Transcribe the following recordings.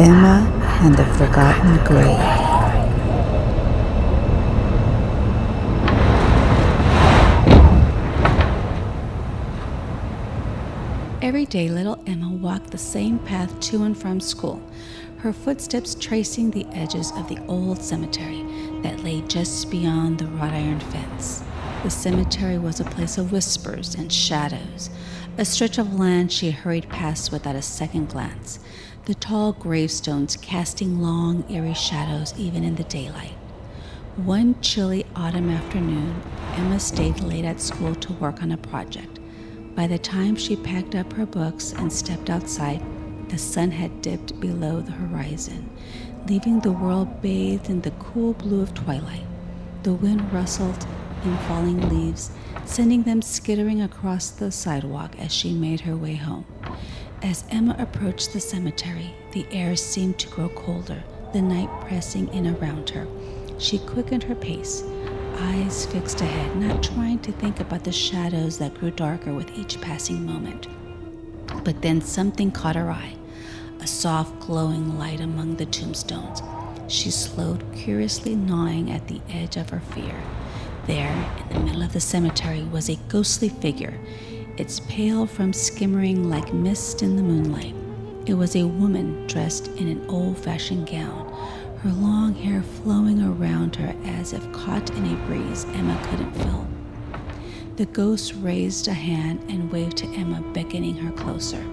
Emma and the Forgotten Grave. Every day, little Emma walked the same path to and from school, her footsteps tracing the edges of the old cemetery that lay just beyond the wrought iron fence. The cemetery was a place of whispers and shadows, a stretch of land she hurried past without a second glance, the tall gravestones casting long, eerie shadows even in the daylight. One chilly autumn afternoon, Emma stayed late at school to work on a project. By the time she packed up her books and stepped outside, the sun had dipped below the horizon, leaving the world bathed in the cool blue of twilight. The wind rustled in falling leaves, sending them skittering across the sidewalk as she made her way home. As Emma approached the cemetery, the air seemed to grow colder, the night pressing in around her. She quickened her pace, eyes fixed ahead, not trying to think about the shadows that grew darker with each passing moment. But then something caught her eye, a soft glowing light among the tombstones. She slowed, curiously gnawing at the edge of her fear. There, in the middle of the cemetery, was a ghostly figure, its pale from skimmering like mist in the moonlight. It was a woman dressed in an old-fashioned gown, her long hair flowing around her as if caught in a breeze Emma couldn't feel. The ghost raised a hand and waved to Emma, beckoning her closer.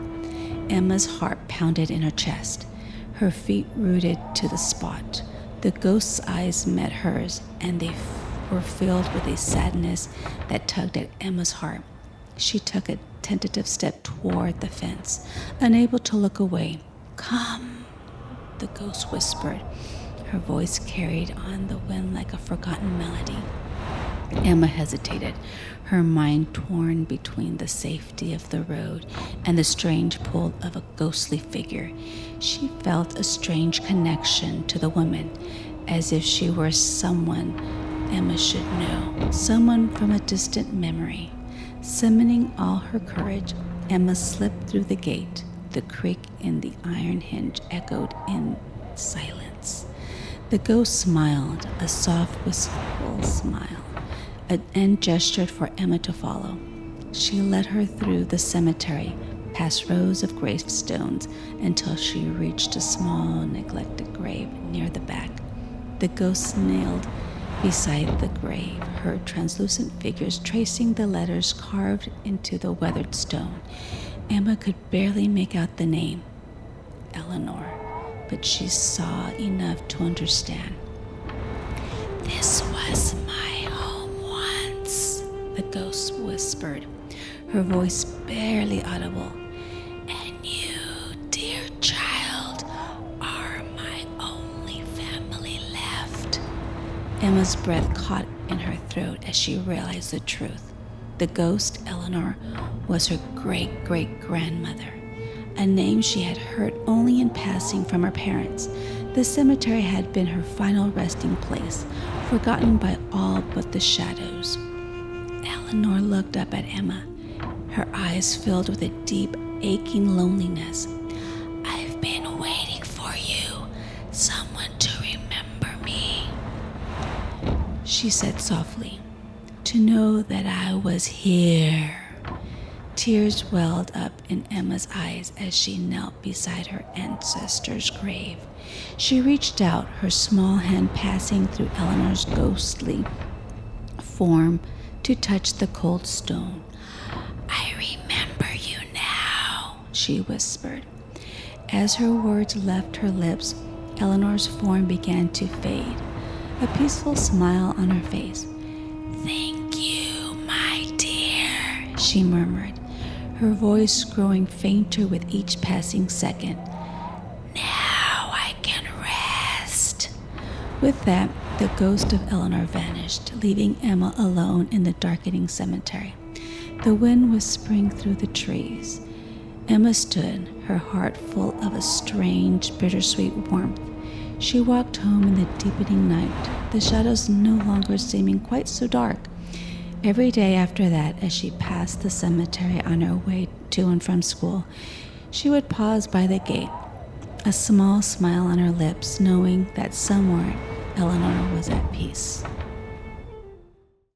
Emma's heart pounded in her chest, her feet rooted to the spot. The ghost's eyes met hers, and they were filled with a sadness that tugged at Emma's heart. She took a tentative step toward the fence, unable to look away. "Come," the ghost whispered, her voice carried on the wind like a forgotten melody. Emma hesitated, her mind torn between the safety of the road and the strange pull of a ghostly figure. She felt a strange connection to the woman, as if she were someone Emma should know, someone from a distant memory. Summoning all her courage, Emma slipped through the gate. The creak in the iron hinge echoed in silence. The ghost smiled, a soft, wistful smile, and gestured for Emma to follow. She led her through the cemetery, past rows of gravestones, until she reached a small, neglected grave near the back. The ghost knelt beside the grave, her translucent figures tracing the letters carved into the weathered stone. Emma could barely make out the name, Eleanor, but she saw enough to understand. "This was my home once," the ghost whispered, her voice barely audible. "And you, dear child, are my only family left." Emma's breath caught in her throat as she realized the truth. The ghost, Eleanor, was her great-great-grandmother, a name she had heard only in passing from her parents. The cemetery had been her final resting place, forgotten by all but the shadows. Eleanor looked up at Emma, her eyes filled with a deep, aching loneliness. "I've been waiting for you, someone to remember me," she said softly, "to know that I was here." Tears welled up in Emma's eyes as she knelt beside her ancestor's grave. She reached out, her small hand passing through Eleanor's ghostly form to touch the cold stone. "I remember you now," she whispered. As her words left her lips, Eleanor's form began to fade, a peaceful smile on her face. "Thank you, my dear," she murmured, her voice growing fainter with each passing second. "Now I can rest." With that, the ghost of Eleanor vanished, leaving Emma alone in the darkening cemetery, the wind whispering through the trees. Emma stood, her heart full of a strange, bittersweet warmth. She walked home in the deepening night, the shadows no longer seeming quite so dark. Every day after that, as she passed the cemetery on her way to and from school, she would pause by the gate, a small smile on her lips, knowing that somewhere Eleanor was at peace.